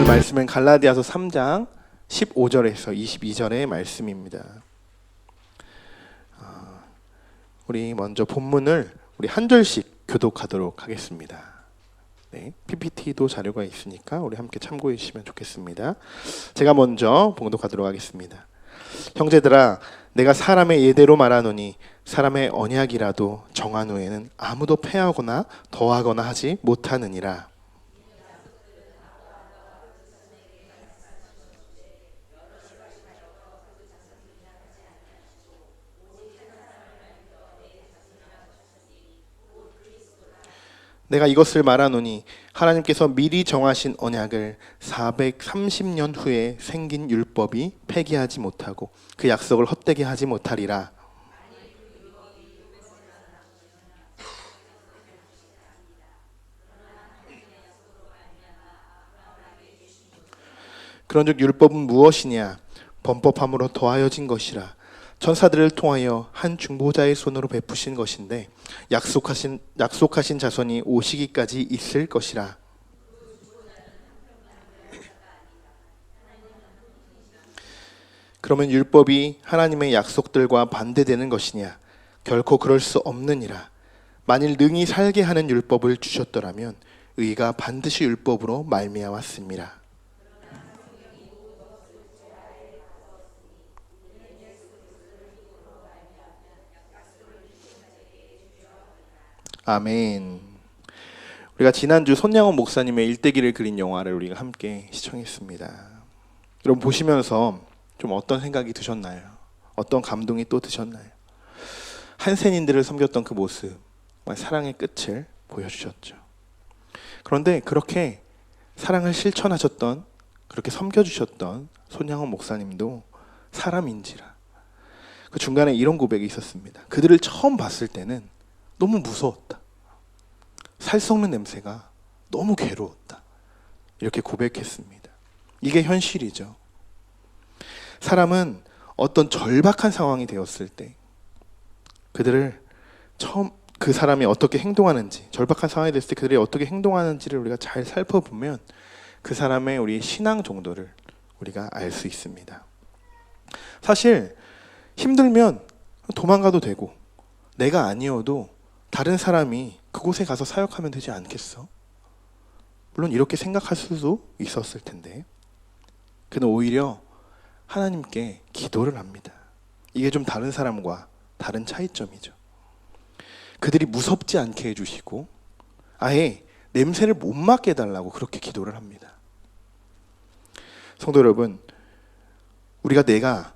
말씀은 갈라디아서 3장 15절에서 22절의 말씀입니다. 우리 먼저 본문을 우리 한 절씩 교독하도록 하겠습니다. 네, PPT도 자료가 있으니까 우리 함께 참고해 주시면 좋겠습니다. 제가 먼저 봉독하도록 하겠습니다. 형제들아, 내가 사람의 예대로 말하노니 사람의 언약이라도 정한 후에는 아무도 패하거나 더하거나 하지 못하느니라. 내가 이것을 말하노니 하나님께서 미리 정하신 언약을 430년 후에 생긴 율법이 폐기하지 못하고 그 약속을 헛되게 하지 못하리라. 그런즉 율법은 무엇이냐? 범법함으로 더하여진 것이라. 천사들을 통하여 한 중보자의 손으로 베푸신 것인데 약속하신 자손이 오시기까지 있을 것이라. 그러면 율법이 하나님의 약속들과 반대되는 것이냐? 결코 그럴 수 없느니라. 만일 능히 살게 하는 율법을 주셨더라면 의가 반드시 율법으로 말미암았음이라. 아멘. 우리가 지난주 손양원 목사님의 일대기를 그린 영화를 우리가 함께 시청했습니다. 여러분 보시면서 좀 어떤 생각이 드셨나요? 어떤 감동이 또 드셨나요? 한센인들을 섬겼던 그 모습, 사랑의 끝을 보여주셨죠. 그런데 그렇게 사랑을 실천하셨던, 그렇게 섬겨주셨던 손양원 목사님도 사람인지라 그 중간에 이런 고백이 있었습니다. 그들을 처음 봤을 때는 너무 무서웠다. 살 썩는 냄새가 너무 괴로웠다. 이렇게 고백했습니다. 이게 현실이죠. 사람은 어떤 절박한 상황이 되었을 때 그들을 처음 그 사람이 어떻게 행동하는지, 절박한 상황이 됐을 때 그들이 어떻게 행동하는지를 우리가 잘 살펴보면 그 사람의 우리 신앙 정도를 우리가 알 수 있습니다. 사실 힘들면 도망가도 되고 내가 아니어도 다른 사람이 그곳에 가서 사역하면 되지 않겠어? 물론 이렇게 생각할 수도 있었을 텐데 그는 오히려 하나님께 기도를 합니다. 이게 좀 다른 사람과 다른 차이점이죠. 그들이 무섭지 않게 해주시고 아예 냄새를 못 맡게 해달라고 그렇게 기도를 합니다. 성도 여러분, 내가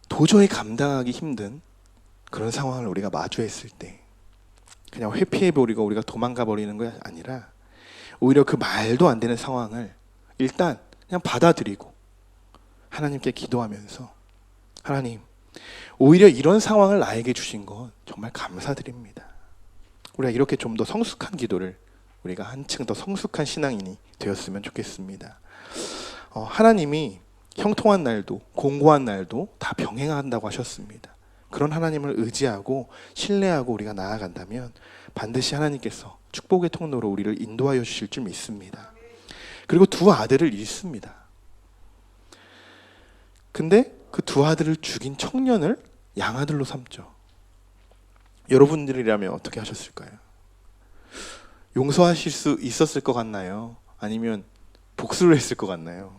도저히 감당하기 힘든 그런 상황을 우리가 마주했을 때 그냥 회피해버리고 우리가 도망가 버리는 게 아니라 오히려 그 말도 안 되는 상황을 일단 그냥 받아들이고 하나님께 기도하면서 하나님, 오히려 이런 상황을 나에게 주신 건 정말 감사드립니다. 우리가 이렇게 좀 더 성숙한 기도를 우리가 한층 더 성숙한 신앙인이 되었으면 좋겠습니다. 하나님이 형통한 날도 공고한 날도 다 병행한다고 하셨습니다. 그런 하나님을 의지하고 신뢰하고 우리가 나아간다면 반드시 하나님께서 축복의 통로로 우리를 인도하여 주실 줄 믿습니다. 그리고 두 아들을 잃습니다. 근데 그 두 아들을 죽인 청년을 양아들로 삼죠. 여러분들이라면 어떻게 하셨을까요? 용서하실 수 있었을 것 같나요? 아니면 복수를 했을 것 같나요?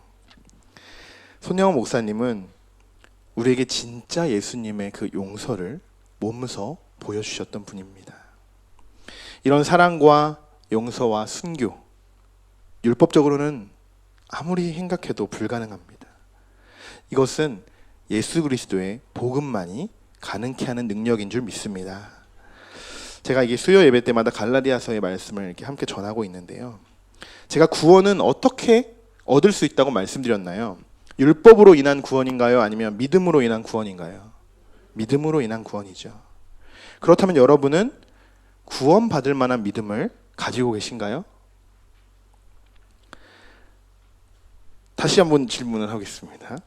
손양원 목사님은 우리에게 진짜 예수님의 그 용서를 몸소 보여주셨던 분입니다. 이런 사랑과 용서와 순교, 율법적으로는 아무리 생각해도 불가능합니다. 이것은 예수 그리스도의 복음만이 가능케 하는 능력인 줄 믿습니다. 제가 이게 수요 예배 때마다 갈라디아서의 말씀을 이렇게 함께 전하고 있는데요. 제가 구원은 어떻게 얻을 수 있다고 말씀드렸나요? 율법으로 인한 구원인가요? 아니면 믿음으로 인한 구원인가요? 믿음으로 인한 구원이죠. 그렇다면 여러분은 구원받을 만한 믿음을 가지고 계신가요? 다시 한번 질문을 하겠습니다.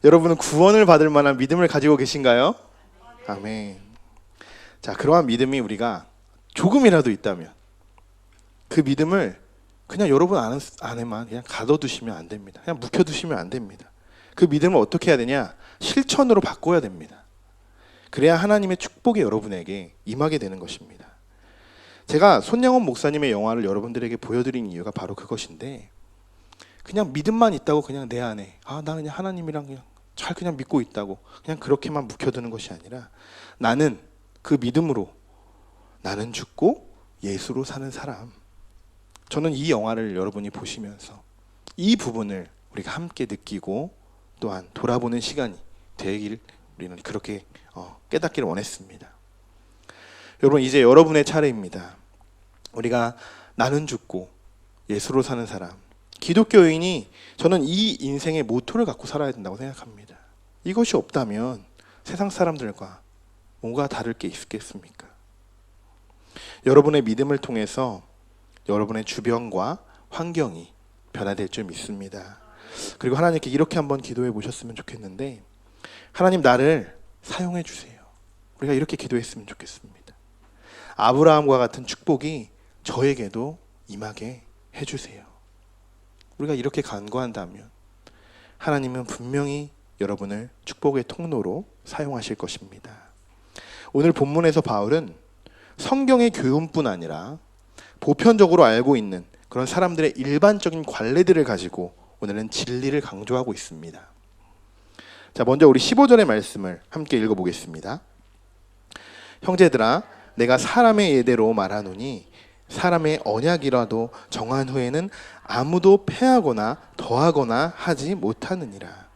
여러분은 구원을 받을 만한 믿음을 가지고 계신가요? 아멘. 자, 그러한 믿음이 우리가 조금이라도 있다면 그 믿음을 그냥 여러분 안에만 그냥 가둬두시면 안 됩니다. 그냥 묵혀두시면 안 됩니다. 그 믿음을 어떻게 해야 되냐? 실천으로 바꿔야 됩니다. 그래야 하나님의 축복이 여러분에게 임하게 되는 것입니다. 제가 손양원 목사님의 영화를 여러분들에게 보여드린 이유가 바로 그것인데, 그냥 믿음만 있다고 그냥 내 안에 나 그냥 하나님이랑 그냥 잘 그냥 믿고 있다고 그냥 그렇게만 묵혀두는 것이 아니라, 나는 그 믿음으로 나는 죽고 예수로 사는 사람. 저는 이 영화를 여러분이 보시면서 이 부분을 우리가 함께 느끼고 또한 돌아보는 시간이 되길 우리는 그렇게 깨닫기를 원했습니다. 여러분, 이제 여러분의 차례입니다. 우리가 나는 죽고 예수로 사는 사람, 기독교인이 저는 이 인생의 모토를 갖고 살아야 된다고 생각합니다. 이것이 없다면 세상 사람들과 뭔가 다를 게 있겠습니까? 여러분의 믿음을 통해서 여러분의 주변과 환경이 변화될 줄 믿습니다. 그리고 하나님께 이렇게 한번 기도해 보셨으면 좋겠는데, 하나님 나를 사용해 주세요. 우리가 이렇게 기도했으면 좋겠습니다. 아브라함과 같은 축복이 저에게도 임하게 해주세요. 우리가 이렇게 간구한다면 하나님은 분명히 여러분을 축복의 통로로 사용하실 것입니다. 오늘 본문에서 바울은 성경의 교훈뿐 아니라 보편적으로 알고 있는 그런 사람들의 일반적인 관례들을 가지고 오늘은 진리를 강조하고 있습니다. 자, 먼저 우리 15절의 말씀을 함께 읽어보겠습니다. 형제들아, 내가 사람의 예대로 말하노니 사람의 언약이라도 정한 후에는 아무도 패하거나 더하거나 하지 못하느니라.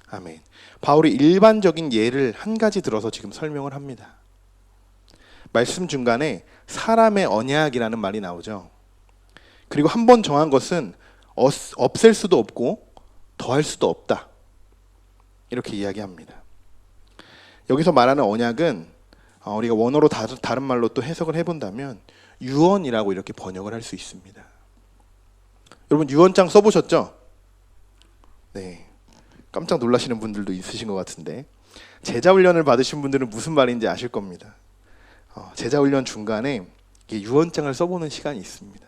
아멘. 바울이 일반적인 예를 한 가지 들어서 지금 설명을 합니다. 말씀 중간에 사람의 언약이라는 말이 나오죠. 그리고 한 번 정한 것은 없앨 수도 없고 더할 수도 없다, 이렇게 이야기합니다. 여기서 말하는 언약은 우리가 원어로 다른 말로 또 해석을 해본다면 유언이라고 이렇게 번역을 할 수 있습니다. 여러분 유언장 써보셨죠? 네, 깜짝 놀라시는 분들도 있으신 것 같은데, 제자훈련을 받으신 분들은 무슨 말인지 아실 겁니다. 제자훈련 중간에 유언장을 써보는 시간이 있습니다.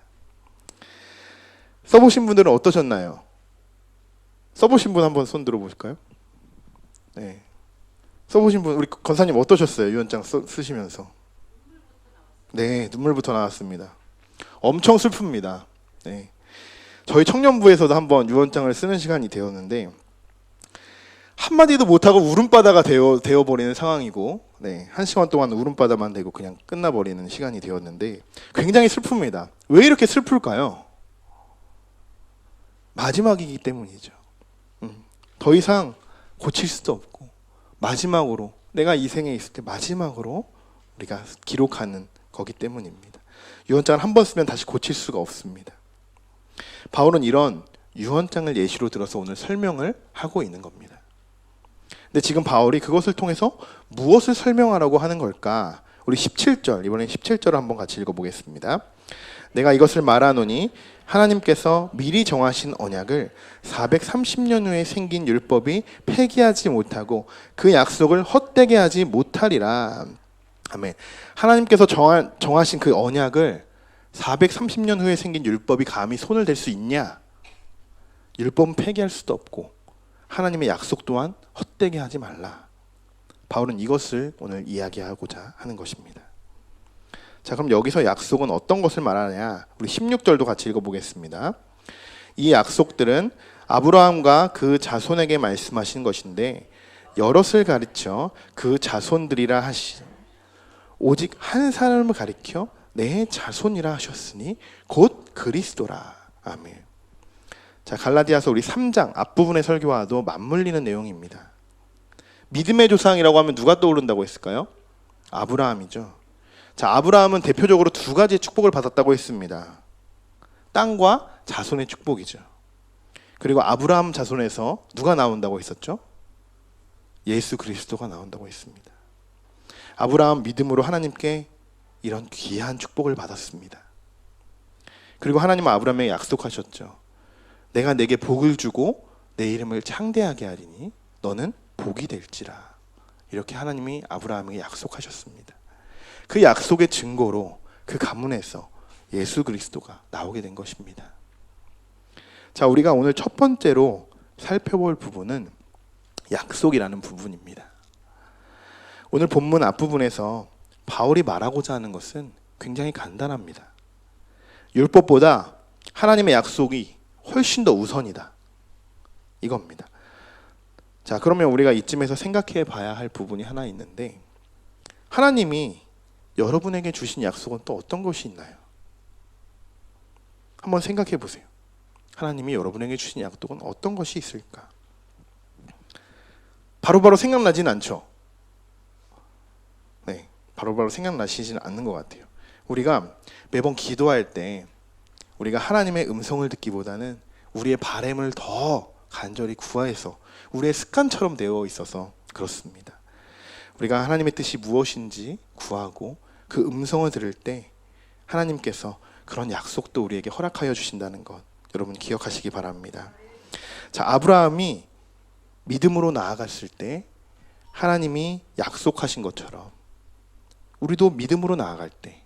써보신 분들은 어떠셨나요? 써보신 분 한번 손 들어보실까요? 네, 써보신 분, 우리 권사님 어떠셨어요? 유언장 쓰시면서? 네, 눈물부터 나왔습니다. 엄청 슬픕니다. 네, 저희 청년부에서도 한번 유언장을 쓰는 시간이 되었는데 한마디도 못하고 울음바다가 되어버리는 상황이고, 네, 1시간 동안 울음바다만 되고 그냥 끝나버리는 시간이 되었는데 굉장히 슬픕니다. 왜 이렇게 슬플까요? 마지막이기 때문이죠. 더 이상 고칠 수도 없고, 마지막으로 내가 이 생에 있을 때 마지막으로 우리가 기록하는 거기 때문입니다. 유언장을 한 번 쓰면 다시 고칠 수가 없습니다. 바울은 이런 유언장을 예시로 들어서 오늘 설명을 하고 있는 겁니다. 근데 지금 바울이 그것을 통해서 무엇을 설명하라고 하는 걸까? 우리 17절, 이번엔 17절을 한번 같이 읽어보겠습니다. 내가 이것을 말하노니 하나님께서 미리 정하신 언약을 430년 후에 생긴 율법이 폐기하지 못하고 그 약속을 헛되게 하지 못하리라. 아멘. 하나님께서 정하신 그 언약을 430년 후에 생긴 율법이 감히 손을 댈 수 있냐? 율법은 폐기할 수도 없고 하나님의 약속 또한 헛되게 하지 말라. 바울은 이것을 오늘 이야기하고자 하는 것입니다. 자, 그럼 여기서 약속은 어떤 것을 말하냐? 우리 16절도 같이 읽어보겠습니다. 이 약속들은 아브라함과 그 자손에게 말씀하신 것인데 여럿을 가르쳐 그 자손들이라 하시, 오직 한 사람을 가리켜 내 자손이라 하셨으니 곧 그리스도라. 아멘. 자, 갈라디아서 우리 3장 앞부분의 설교와도 맞물리는 내용입니다. 믿음의 조상이라고 하면 누가 떠오른다고 했을까요? 아브라함이죠. 자, 아브라함은 대표적으로 두 가지의 축복을 받았다고 했습니다. 땅과 자손의 축복이죠. 그리고 아브라함 자손에서 누가 나온다고 했었죠? 예수 그리스도가 나온다고 했습니다. 아브라함 믿음으로 하나님께 이런 귀한 축복을 받았습니다. 그리고 하나님은 아브라함에게 약속하셨죠. 내가 내게 복을 주고 내 이름을 창대하게 하리니 너는 복이 될지라. 이렇게 하나님이 아브라함에게 약속하셨습니다. 그 약속의 증거로 그 가문에서 예수 그리스도가 나오게 된 것입니다. 자, 우리가 오늘 첫 번째로 살펴볼 부분은 약속이라는 부분입니다. 오늘 본문 앞부분에서 바울이 말하고자 하는 것은 굉장히 간단합니다. 율법보다 하나님의 약속이 훨씬 더 우선이다. 이겁니다. 자, 그러면 우리가 이쯤에서 생각해 봐야 할 부분이 하나 있는데, 하나님이 여러분에게 주신 약속은 또 어떤 것이 있나요? 한번 생각해 보세요. 하나님이 여러분에게 주신 약속은 어떤 것이 있을까? 바로바로 생각나지는 않죠? 네, 바로바로 생각나시지는 않는 것 같아요. 우리가 매번 기도할 때 우리가 하나님의 음성을 듣기보다는 우리의 바람을 더 간절히 구하여서 우리의 습관처럼 되어 있어서 그렇습니다. 우리가 하나님의 뜻이 무엇인지 구하고 그 음성을 들을 때 하나님께서 그런 약속도 우리에게 허락하여 주신다는 것, 여러분 기억하시기 바랍니다. 자, 아브라함이 믿음으로 나아갔을 때 하나님이 약속하신 것처럼 우리도 믿음으로 나아갈 때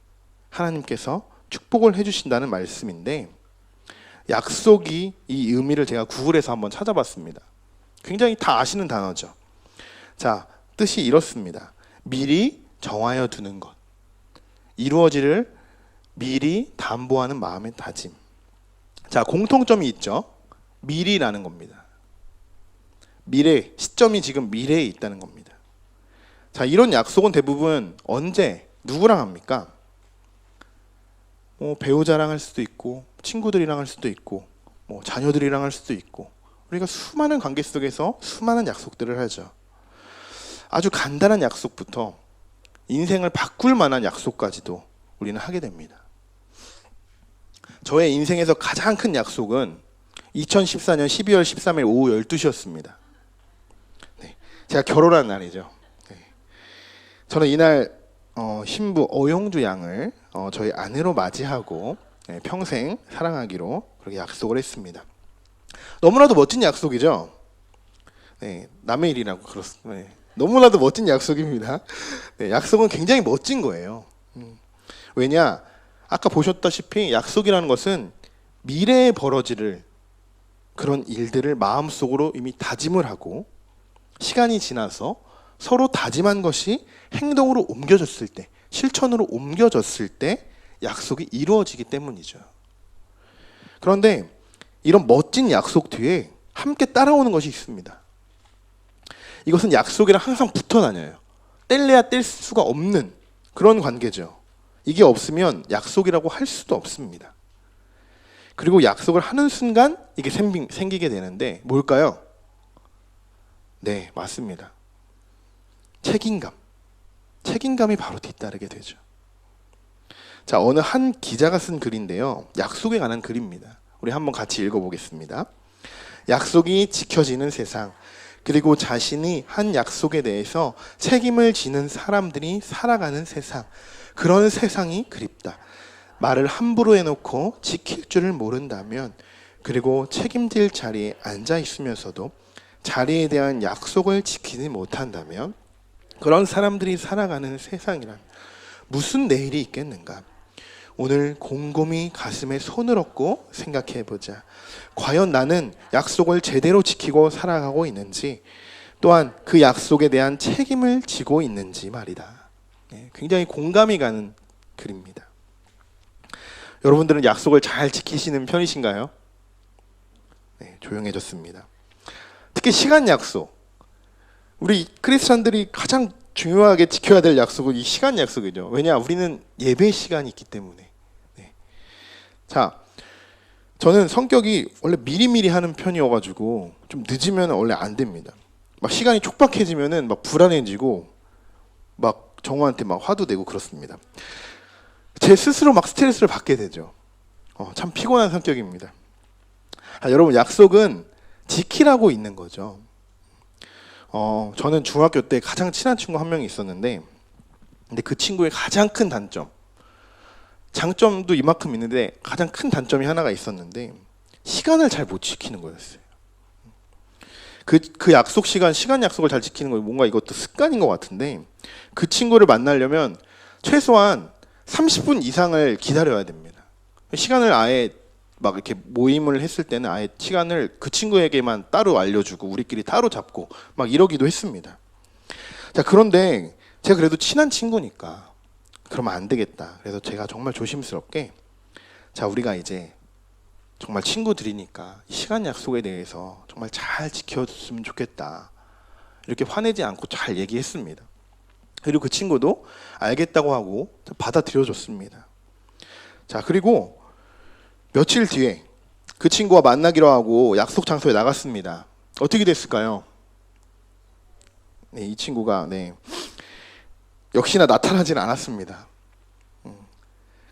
하나님께서 축복을 해주신다는 말씀인데, 약속이 이 의미를 제가 구글에서 한번 찾아봤습니다. 굉장히 다 아시는 단어죠. 자, 뜻이 이렇습니다. 미리 정하여 두는 것, 이루어지를 미리 담보하는 마음의 다짐. 자, 공통점이 있죠. 미리라는 겁니다. 미래, 시점이 지금 미래에 있다는 겁니다. 자, 이런 약속은 대부분 언제, 누구랑 합니까? 배우자랑 할 수도 있고, 친구들이랑 할 수도 있고, 자녀들이랑 할 수도 있고, 우리가 수많은 관계 속에서 수많은 약속들을 하죠. 아주 간단한 약속부터 인생을 바꿀 만한 약속까지도 우리는 하게 됩니다. 저의 인생에서 가장 큰 약속은 2014년 12월 13일 오후 12시였습니다. 네, 제가 결혼한 날이죠. 네. 저는 이날 신부 어용주 양을 저희 아내로 맞이하고 평생 사랑하기로 그렇게 약속을 했습니다. 너무나도 멋진 약속이죠. 네, 남의 일이라고 그렇습니다. 네, 너무나도 멋진 약속입니다. 네, 약속은 굉장히 멋진 거예요. 왜냐? 아까 보셨다시피 약속이라는 것은 미래에 벌어질 그런 일들을 마음속으로 이미 다짐을 하고 시간이 지나서 서로 다짐한 것이 행동으로 옮겨졌을 때, 실천으로 옮겨졌을 때 약속이 이루어지기 때문이죠. 그런데 이런 멋진 약속 뒤에 함께 따라오는 것이 있습니다. 이것은 약속이랑 항상 붙어 다녀요. 뗄래야 뗄 수가 없는 그런 관계죠. 이게 없으면 약속이라고 할 수도 없습니다. 그리고 약속을 하는 순간 이게 생기게 되는데 뭘까요? 네, 맞습니다. 책임감. 책임감이 바로 뒤따르게 되죠. 자, 어느 한 기자가 쓴 글인데요. 약속에 관한 글입니다. 우리 한번 같이 읽어보겠습니다. 약속이 지켜지는 세상, 그리고 자신이 한 약속에 대해서 책임을 지는 사람들이 살아가는 세상, 그런 세상이 그립다. 말을 함부로 해놓고 지킬 줄을 모른다면, 그리고 책임질 자리에 앉아 있으면서도 자리에 대한 약속을 지키지 못한다면 그런 사람들이 살아가는 세상이란 무슨 내일이 있겠는가? 오늘 곰곰이 가슴에 손을 얹고 생각해보자. 과연 나는 약속을 제대로 지키고 살아가고 있는지, 또한 그 약속에 대한 책임을 지고 있는지 말이다. 굉장히 공감이 가는 글입니다. 여러분들은 약속을 잘 지키시는 편이신가요? 네, 조용해졌습니다. 특히 시간 약속. 우리 크리스찬들이 가장 중요하게 지켜야 될 약속은 이 시간 약속이죠. 왜냐? 우리는 예배 시간이 있기 때문에. 네. 자, 저는 성격이 원래 미리미리 하는 편이어가지고 좀 늦으면 원래 안 됩니다. 막 시간이 촉박해지면은 막 불안해지고 막 정우한테 막 화도 내고 그렇습니다. 제 스스로 막 스트레스를 받게 되죠. 참 피곤한 성격입니다. 여러분, 약속은 지키라고 있는 거죠. 저는 중학교 때 가장 친한 친구 한 명이 있었는데, 근데 그 친구의 가장 큰 단점, 장점도 이만큼 있는데 가장 큰 단점이 하나가 있었는데 시간을 잘 못 지키는 거였어요. 그 약속 시간 약속을 잘 지키는 거 뭔가 이것도 습관인 것 같은데, 그 친구를 최소한 30분 이상을 기다려야 됩니다. 시간을 아예 막 이렇게 모임을 했을 때는 아예 시간을 그 친구에게만 따로 알려주고 우리끼리 따로 잡고 막 이러기도 했습니다. 자, 그런데 제가 그래도 친한 친구니까 그러면 안 되겠다. 그래서 제가 정말 조심스럽게 자, 우리가 이제 정말 친구들이니까 시간 약속에 대해서 정말 잘 지켜줬으면 좋겠다. 이렇게 화내지 않고 잘 얘기했습니다. 그리고 그 친구도 알겠다고 하고 받아들여줬습니다. 자, 그리고 며칠 뒤에 그 친구와 만나기로 하고 약속 장소에 나갔습니다. 어떻게 됐을까요? 네, 이 친구가 역시나 나타나진 않았습니다.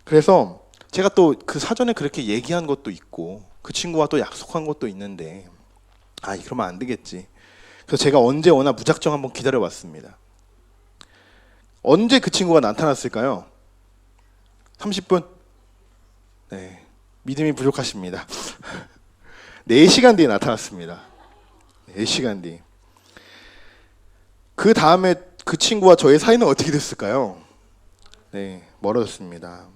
그래서 제가 또 그 사전에 그렇게 얘기한 것도 있고 그 친구와 또 약속한 것도 있는데 그러면 안 되겠지. 그래서 제가 언제 오나 무작정 한번 기다려봤습니다. 언제 그 친구가 나타났을까요? 30분? 네, 믿음이 부족하십니다. 4시간 뒤에 나타났습니다. 4시간 뒤. 그 다음에 그 친구와 저의 사이는 어떻게 됐을까요? 네, 멀어졌습니다.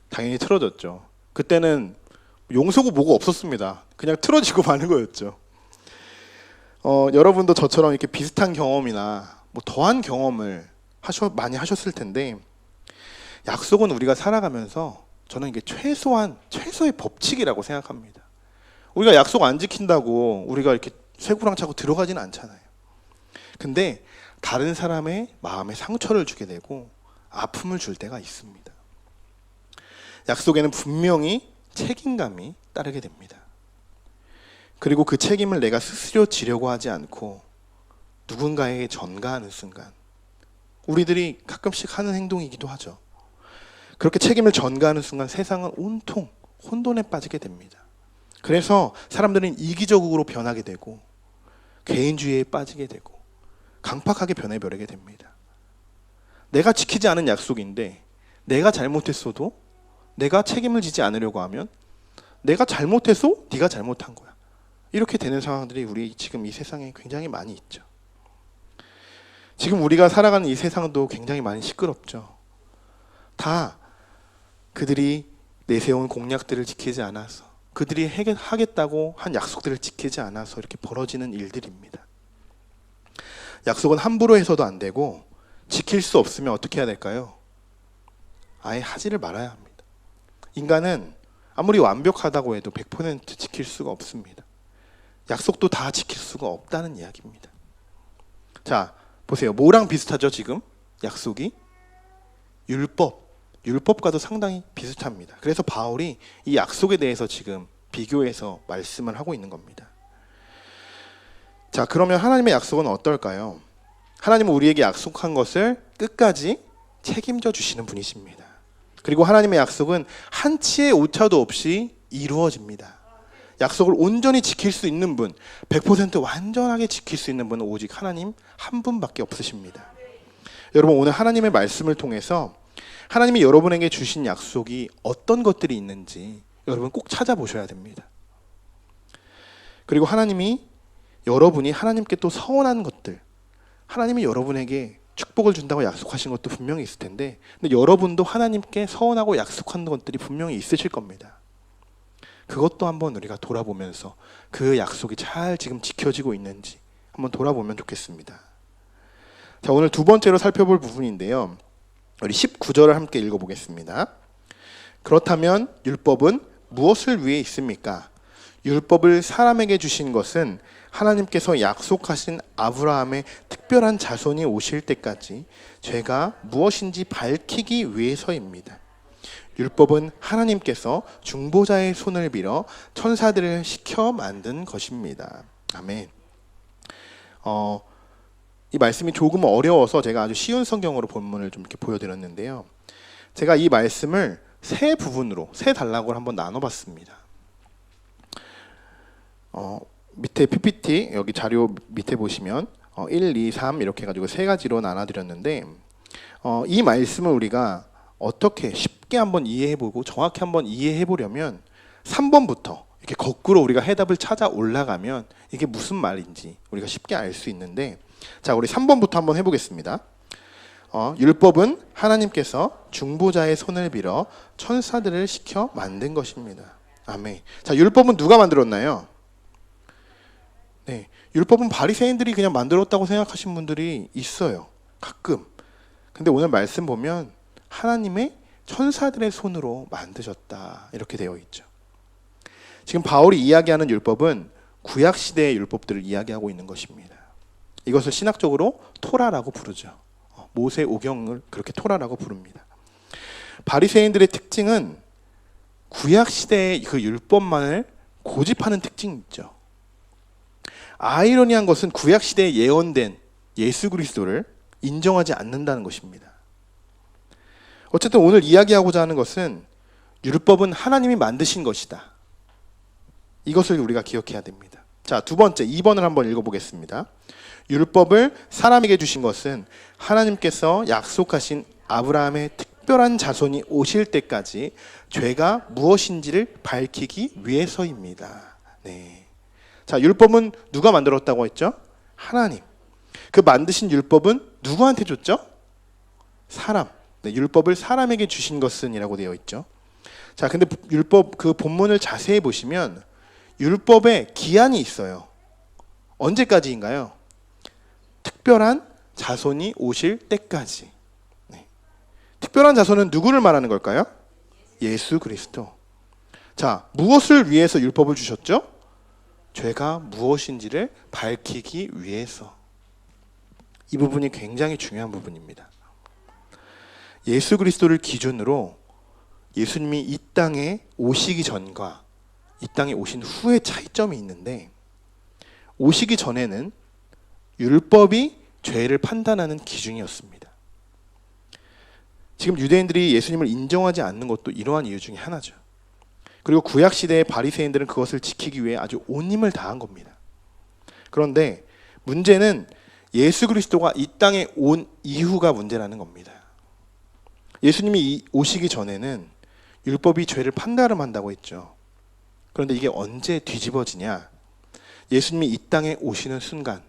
당연히 틀어졌죠. 그때는 용서고 뭐고 없었습니다. 그냥 틀어지고 마는 거였죠. 여러분도 저처럼 이렇게 비슷한 경험이나 뭐 더한 경험을 많이 하셨을 텐데, 약속은 우리가 살아가면서 저는 이게 최소의 법칙이라고 생각합니다. 우리가 약속 안 지킨다고 우리가 이렇게 쇠고랑 차고 들어가지는 않잖아요. 근데 다른 사람의 마음에 상처를 주게 되고 아픔을 줄 때가 있습니다. 약속에는 분명히 책임감이 따르게 됩니다. 그리고 그 책임을 내가 스스로 지려고 하지 않고 누군가에게 전가하는 순간, 우리들이 가끔씩 하는 행동이기도 하죠. 그렇게 책임을 전가하는 순간 세상은 온통 혼돈에 빠지게 됩니다. 그래서 사람들은 이기적으로 변하게 되고 개인주의에 빠지게 되고 강팍하게 변해버리게 됩니다. 내가 지키지 않은 약속인데 내가 잘못했어도 내가 책임을 지지 않으려고 하면 내가 잘못해서 네가 잘못한 거야. 이렇게 되는 상황들이 우리 지금 이 세상에 굉장히 많이 있죠. 지금 우리가 살아가는 이 세상도 굉장히 많이 시끄럽죠. 다 그들이 내세운 공약들을 지키지 않아서, 그들이 하겠다고 한 약속들을 지키지 않아서 이렇게 벌어지는 일들입니다. 약속은 함부로 해서도 안 되고 지킬 수 없으면 어떻게 해야 될까요? 아예 하지를 말아야 합니다. 인간은 아무리 완벽하다고 해도 100% 지킬 수가 없습니다. 약속도 다 지킬 수가 없다는 이야기입니다. 자, 보세요. 뭐랑 비슷하죠, 지금? 약속이? 율법과도 상당히 비슷합니다. 그래서 바울이 이 약속에 대해서 지금 비교해서 말씀을 하고 있는 겁니다. 자, 그러면 하나님의 약속은 어떨까요? 하나님은 우리에게 약속한 것을 끝까지 책임져 주시는 분이십니다. 그리고 하나님의 약속은 한치의 오차도 없이 이루어집니다. 약속을 온전히 지킬 수 있는 분, 100% 완전하게 지킬 수 있는 분은 오직 하나님 한 분밖에 없으십니다. 여러분, 오늘 하나님의 말씀을 통해서 하나님이 여러분에게 주신 약속이 어떤 것들이 있는지 여러분 꼭 찾아보셔야 됩니다. 그리고 여러분이 하나님께 또 서원한 것들, 하나님이 여러분에게 축복을 준다고 약속하신 것도 분명히 있을 텐데, 근데 여러분도 하나님께 서원하고 약속한 것들이 분명히 있으실 겁니다. 그것도 한번 우리가 돌아보면서 그 약속이 잘 지금 지켜지고 있는지 한번 돌아보면 좋겠습니다. 자, 오늘 두 번째로 살펴볼 부분인데요. 우리 19절을 함께 읽어보겠습니다. 그렇다면 율법은 무엇을 위해 있습니까? 율법을 사람에게 주신 것은 하나님께서 약속하신 아브라함의 특별한 자손이 오실 때까지 죄가 무엇인지 밝히기 위해서입니다. 율법은 하나님께서 중보자의 손을 빌어 천사들을 시켜 만든 것입니다. 아멘. 이 말씀이 조금 어려워서 제가 아주 쉬운 성경으로 본문을 좀 이렇게 보여드렸는데요. 제가 이 말씀을 세 단락으로 한번 나눠봤습니다. 밑에 PPT 여기 자료 밑에 보시면 1, 2, 3 이렇게 해가지고 세 가지로 나눠드렸는데, 이 말씀을 우리가 어떻게 쉽게 한번 이해해보고 정확히 한번 이해해보려면 3번부터 이렇게 거꾸로 우리가 해답을 찾아 올라가면 이게 무슨 말인지 우리가 쉽게 알 수 있는데, 자, 우리 3번부터 한번 해보겠습니다. 율법은 하나님께서 중보자의 손을 빌어 천사들을 시켜 만든 것입니다. 아멘. 자, 율법은 누가 만들었나요? 네, 율법은 바리새인들이 그냥 만들었다고 생각하신 분들이 있어요. 가끔. 근데 오늘 말씀 보면 하나님의 천사들의 손으로 만드셨다 이렇게 되어 있죠. 지금 바울이 이야기하는 율법은 구약 시대의 율법들을 이야기하고 있는 것입니다. 이것을 신학적으로 토라라고 부르죠. 모세 오경을 그렇게 토라라고 부릅니다. 바리새인들의 특징은 구약 시대의 그 율법만을 고집하는 특징이 있죠. 아이러니한 것은 구약 시대에 예언된 예수 그리스도를 인정하지 않는다는 것입니다. 어쨌든 오늘 이야기하고자 하는 것은 율법은 하나님이 만드신 것이다. 이것을 우리가 기억해야 됩니다. 자, 두 번째 2번을 한번 읽어보겠습니다. 율법을 사람에게 주신 것은 하나님께서 약속하신 아브라함의 특별한 자손이 오실 때까지 죄가 무엇인지를 밝히기 위해서입니다. 네. 자, 율법은 누가 만들었다고 했죠? 하나님. 그 만드신 율법은 누구한테 줬죠? 사람. 네, 율법을 사람에게 주신 것은이라고 되어 있죠. 자, 근데 율법 그 본문을 자세히 보시면 율법에 기한이 있어요. 언제까지인가요? 특별한 자손이 오실 때까지. 네. 특별한 자손은 누구를 말하는 걸까요? 예수 그리스도. 자, 무엇을 위해서 율법을 주셨죠? 죄가 무엇인지를 밝히기 위해서. 이 부분이 굉장히 중요한 부분입니다. 예수 그리스도를 기준으로 예수님이 이 땅에 오시기 전과 이 땅에 오신 후의 차이점이 있는데, 오시기 전에는 율법이 죄를 판단하는 기준이었습니다. 지금 유대인들이 예수님을 인정하지 않는 것도 이러한 이유 중에 하나죠. 그리고 구약 시대의 바리새인들은 그것을 지키기 위해 아주 온 힘을 다한 겁니다. 그런데 문제는 예수 그리스도가 이 땅에 온 이후가 문제라는 겁니다. 예수님이 오시기 전에는 율법이 죄를 판가름한다고 했죠. 그런데 이게 언제 뒤집어지냐? 예수님이 이 땅에 오시는 순간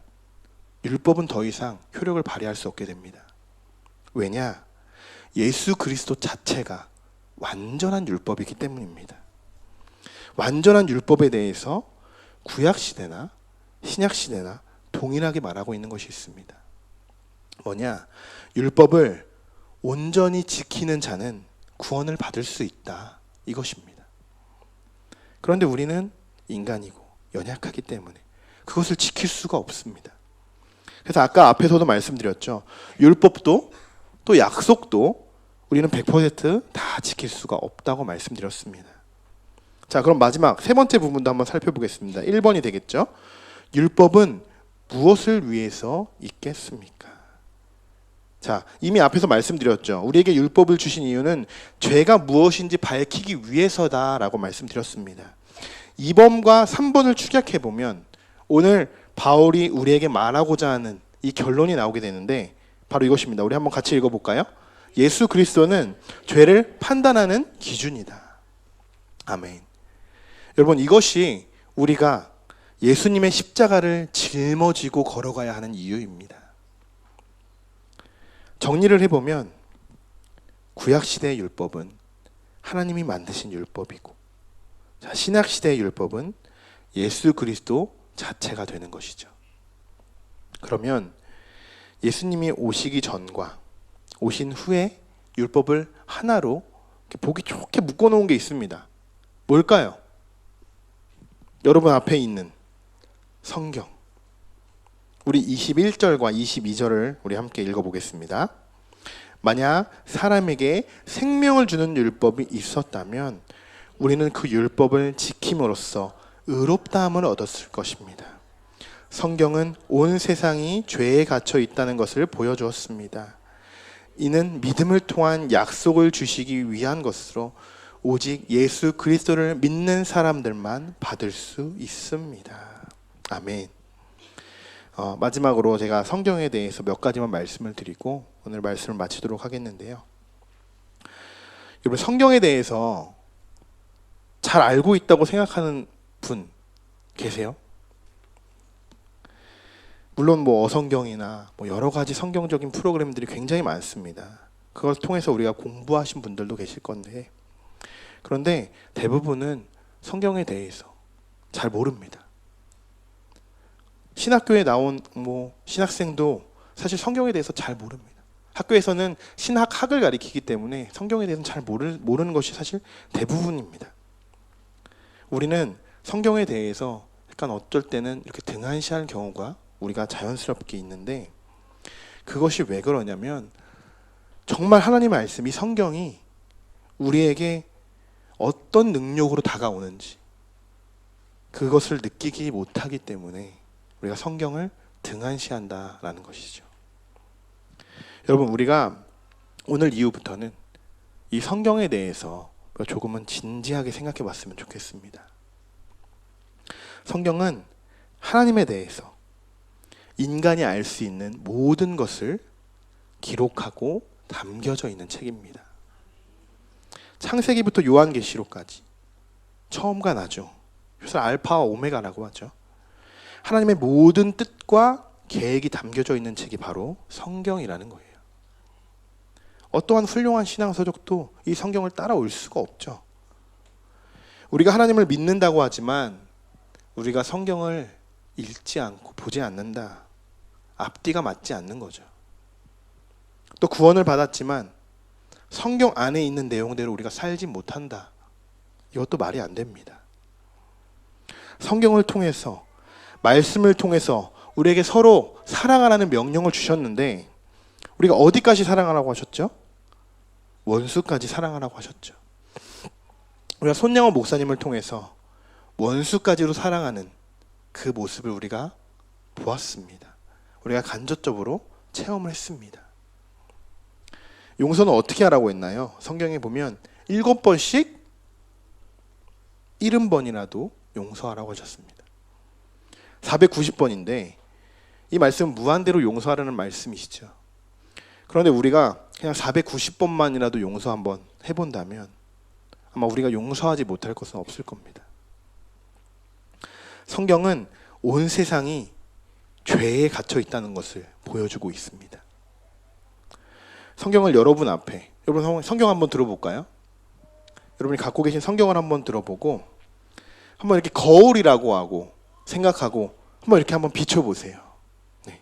율법은 더 이상 효력을 발휘할 수 없게 됩니다. 왜냐? 예수 그리스도 자체가 완전한 율법이기 때문입니다. 완전한 율법에 대해서 구약 시대나 신약 시대나 동일하게 말하고 있는 것이 있습니다. 뭐냐? 율법을 온전히 지키는 자는 구원을 받을 수 있다. 이것입니다. 그런데 우리는 인간이고 연약하기 때문에 그것을 지킬 수가 없습니다. 그래서 아까 앞에서도 말씀드렸죠. 율법도 또 약속도 우리는 100%다 지킬 수가 없다고 말씀드렸습니다. 자, 그럼 마지막 세 번째 부분도 한번 살펴보겠습니다. 1번이 되겠죠. 율법은 무엇을 위해서 있겠습니까? 자, 이미 앞에서 말씀드렸죠. 우리에게 율법을 주신 이유는 죄가 무엇인지 밝히기 위해서다라고 말씀드렸습니다. 2번과 3번을 축약해보면 오늘 바울이 우리에게 말하고자 하는 이 결론이 나오게 되는데 바로 이것입니다. 우리 한번 같이 읽어볼까요? 예수 그리스도는 죄를 판단하는 기준이다. 아멘. 여러분, 이것이 우리가 예수님의 십자가를 짊어지고 걸어가야 하는 이유입니다. 정리를 해보면 구약시대의 율법은 하나님이 만드신 율법이고, 신약시대의 율법은 예수 그리스도 자체가 되는 것이죠. 그러면 예수님이 오시기 전과 오신 후에 율법을 하나로 보기 좋게 묶어놓은 게 있습니다. 뭘까요? 여러분 앞에 있는 성경. 우리 21절과 22절을 우리 함께 읽어보겠습니다. 만약 사람에게 생명을 주는 율법이 있었다면 우리는 그 율법을 지킴으로써 의롭다함을 얻었을 것입니다. 성경은 온 세상이 죄에 갇혀 있다는 것을 보여주었습니다. 이는 믿음을 통한 약속을 주시기 위한 것으로 오직 예수 그리스도를 믿는 사람들만 받을 수 있습니다. 아멘. 마지막으로 제가 성경에 대해서 몇 가지만 말씀을 드리고 오늘 말씀을 마치도록 하겠는데요. 여러분, 성경에 대해서 잘 알고 있다고 생각하는 분 계세요? 물론 어성경이나 여러 가지 성경적인 프로그램들이 굉장히 많습니다. 그걸 통해서 우리가 공부하신 분들도 계실 건데, 그런데 대부분은 성경에 대해서 잘 모릅니다. 신학교에 나온 신학생도 사실 성경에 대해서 잘 모릅니다. 학교에서는 신학학을 가리키기 때문에 성경에 대해서는 잘 모르는 것이 사실 대부분입니다. 우리는 성경에 대해서 약간 어쩔 때는 이렇게 등한시하는 경우가 우리가 자연스럽게 있는데, 그것이 왜 그러냐면 정말 하나님의 말씀, 이 성경이 우리에게 어떤 능력으로 다가오는지 그것을 느끼지 못하기 때문에 우리가 성경을 등한시한다라는 것이죠. 여러분, 우리가 오늘 이후부터는 이 성경에 대해서 조금은 진지하게 생각해 봤으면 좋겠습니다. 성경은 하나님에 대해서 인간이 알 수 있는 모든 것을 기록하고 담겨져 있는 책입니다. 창세기부터 요한계시록까지 처음과 나중, 그래서 알파와 오메가라고 하죠. 하나님의 모든 뜻과 계획이 담겨져 있는 책이 바로 성경이라는 거예요. 어떠한 훌륭한 신앙서적도 이 성경을 따라올 수가 없죠. 우리가 하나님을 믿는다고 하지만 우리가 성경을 읽지 않고 보지 않는다, 앞뒤가 맞지 않는 거죠. 또 구원을 받았지만 성경 안에 있는 내용대로 우리가 살지 못한다, 이것도 말이 안 됩니다. 성경을 통해서, 말씀을 통해서 우리에게 서로 사랑하라는 명령을 주셨는데 우리가 어디까지 사랑하라고 하셨죠? 원수까지 사랑하라고 하셨죠. 우리가 손양호 목사님을 통해서 원수까지로 사랑하는 그 모습을 우리가 보았습니다. 우리가 간접적으로 체험을 했습니다. 용서는 어떻게 하라고 했나요? 성경에 보면 7번씩 70번이라도 용서하라고 하셨습니다. 490번인데 이 말씀은 무한대로 용서하라는 말씀이시죠. 그런데 우리가 그냥 490번만이라도 용서 한번 해본다면 아마 우리가 용서하지 못할 것은 없을 겁니다. 성경은 온 세상이 죄에 갇혀 있다는 것을 보여주고 있습니다. 성경을 여러분 앞에, 여러분 성경 한번 들어볼까요? 여러분이 갖고 계신 성경을 한번 들어보고 한번 이렇게 거울이라고 하고 생각하고 한번 이렇게 한번 비춰보세요. 네.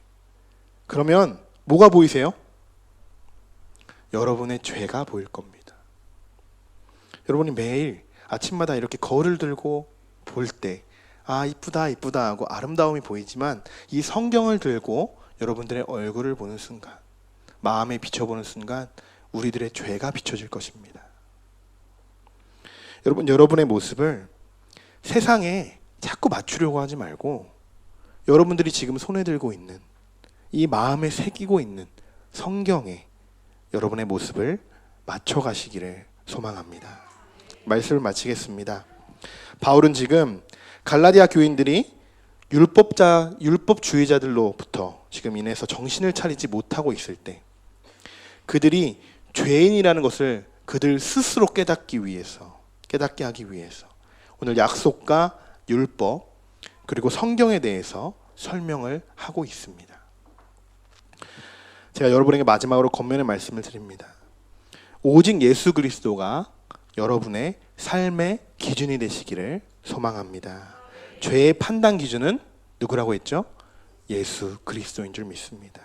그러면 뭐가 보이세요? 여러분의 죄가 보일 겁니다. 여러분이 매일 아침마다 이렇게 거울을 들고 볼 때 이쁘다 이쁘다 하고 아름다움이 보이지만 이 성경을 들고 여러분들의 얼굴을 보는 순간, 마음에 비춰보는 순간 우리들의 죄가 비춰질 것입니다. 여러분의 모습을 세상에 자꾸 맞추려고 하지 말고 여러분들이 지금 손에 들고 있는 이 마음에 새기고 있는 성경에 여러분의 모습을 맞춰가시기를 소망합니다. 말씀을 마치겠습니다. 바울은 지금 갈라디아 교인들이 율법주의자들로부터 지금 인해서 정신을 차리지 못하고 있을 때 그들이 죄인이라는 것을 그들 스스로 깨닫게 하기 위해서 오늘 약속과 율법 그리고 성경에 대해서 설명을 하고 있습니다. 제가 여러분에게 마지막으로 권면의 말씀을 드립니다. 오직 예수 그리스도가 여러분의 삶의 기준이 되시기를 소망합니다. 죄의 판단 기준은 누구라고 했죠? 예수 그리스도인 줄 믿습니다.